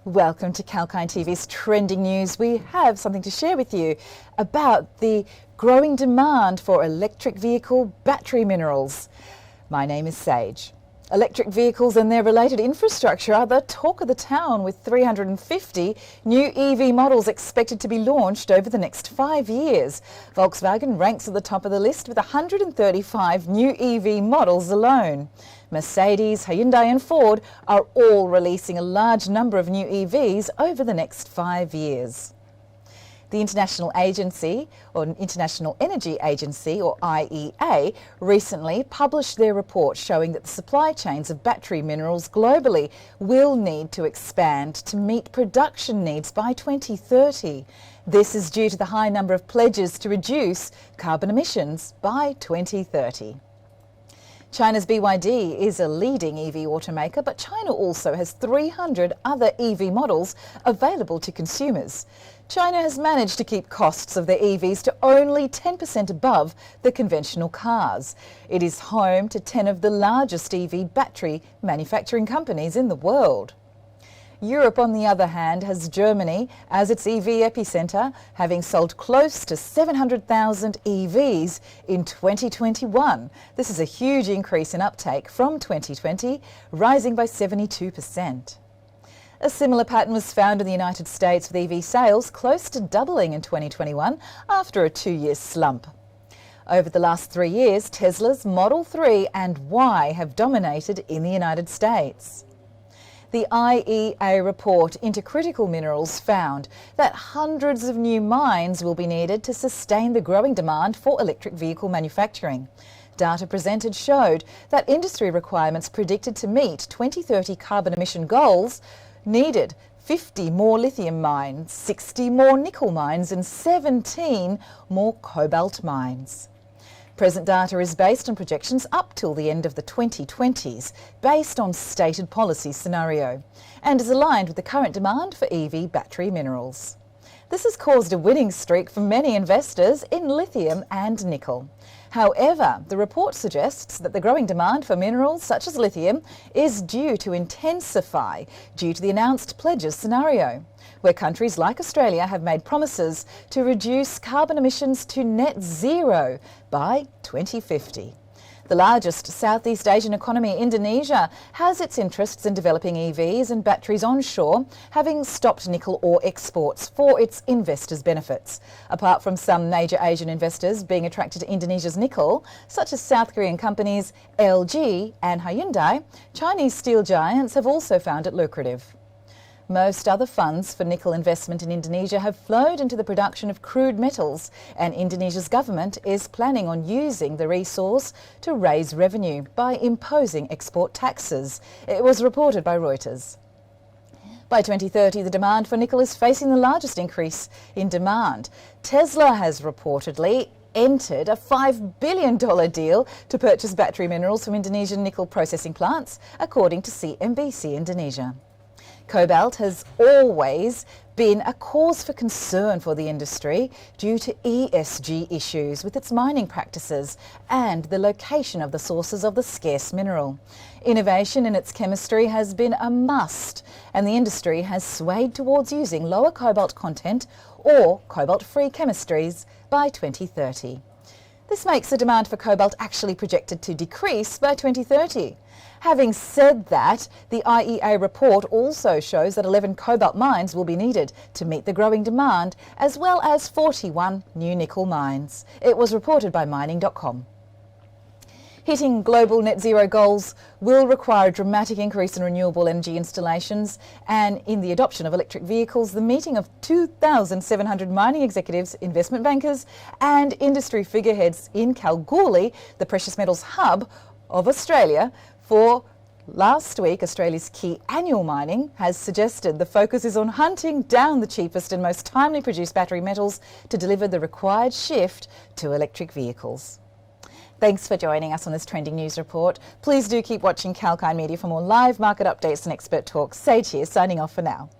Welcome to Kalkine TV's Trending News. We have something to share with you about the growing demand for electric vehicle battery minerals. My name is Sage. Electric vehicles and their related infrastructure are the talk of the town, with 350 new EV models expected to be launched over the next 5 years. Volkswagen ranks at the top of the list with 135 new EV models alone. Mercedes, Hyundai and Ford are all releasing a large number of new EVs over the next 5 years. The International Energy Agency, or IEA, recently published their report showing that the supply chains of battery minerals globally will need to expand to meet production needs by 2030. This is due to the high number of pledges to reduce carbon emissions by 2030. China's BYD is a leading EV automaker, but China also has 300 other EV models available to consumers. China has managed to keep costs of their EVs to only 10% above the conventional cars. It is home to 10 of the largest EV battery manufacturing companies in the world. Europe, on the other hand, has Germany as its EV epicentre, having sold close to 700,000 EVs in 2021. This is a huge increase in uptake from 2020, rising by 72%. A similar pattern was found in the United States, with EV sales close to doubling in 2021 after a 2-year slump. Over the last 3 years, Tesla's Model 3 and Y have dominated in the United States. The IEA report into critical minerals found that hundreds of new mines will be needed to sustain the growing demand for electric vehicle manufacturing. Data presented showed that industry requirements predicted to meet 2030 carbon emission goals needed 50 more lithium mines, 60 more nickel mines and 17 more cobalt mines. Present data is based on projections up till the end of the 2020s, based on stated policy scenario, and is aligned with the current demand for EV battery minerals. This has caused a winning streak for many investors in lithium and nickel. However, the report suggests that the growing demand for minerals such as lithium is due to intensify due to the announced pledges scenario, where countries like Australia have made promises to reduce carbon emissions to net zero by 2050. The largest Southeast Asian economy, Indonesia, has its interests in developing EVs and batteries onshore, having stopped nickel ore exports for its investors' benefits. Apart from some major Asian investors being attracted to Indonesia's nickel, such as South Korean companies LG and Hyundai, Chinese steel giants have also found it lucrative. Most other funds for nickel investment in Indonesia have flowed into the production of crude metals, and Indonesia's government is planning on using the resource to raise revenue by imposing export taxes. It was reported by Reuters. By 2030, the demand for nickel is facing the largest increase in demand. Tesla has reportedly entered a $5 billion deal to purchase battery minerals from Indonesian nickel processing plants, according to CNBC Indonesia. Cobalt has always been a cause for concern for the industry due to ESG issues with its mining practices and the location of the sources of the scarce mineral. Innovation in its chemistry has been a must, and the industry has swayed towards using lower cobalt content or cobalt-free chemistries by 2030. This makes the demand for cobalt actually projected to decrease by 2030. Having said that, the IEA report also shows that 11 cobalt mines will be needed to meet the growing demand, as well as 41 new nickel mines. It was reported by mining.com. Hitting global net zero goals will require a dramatic increase in renewable energy installations, and in the adoption of electric vehicles, the meeting of 2,700 mining executives, investment bankers and industry figureheads in Kalgoorlie, the precious metals hub of Australia, for last week, Australia's key annual mining, has suggested the focus is on hunting down the cheapest and most timely produced battery metals to deliver the required shift to electric vehicles. Thanks for joining us on this Trending News Report. Please do keep watching Kalkine Media for more live market updates and expert talks. Sage here, signing off for now.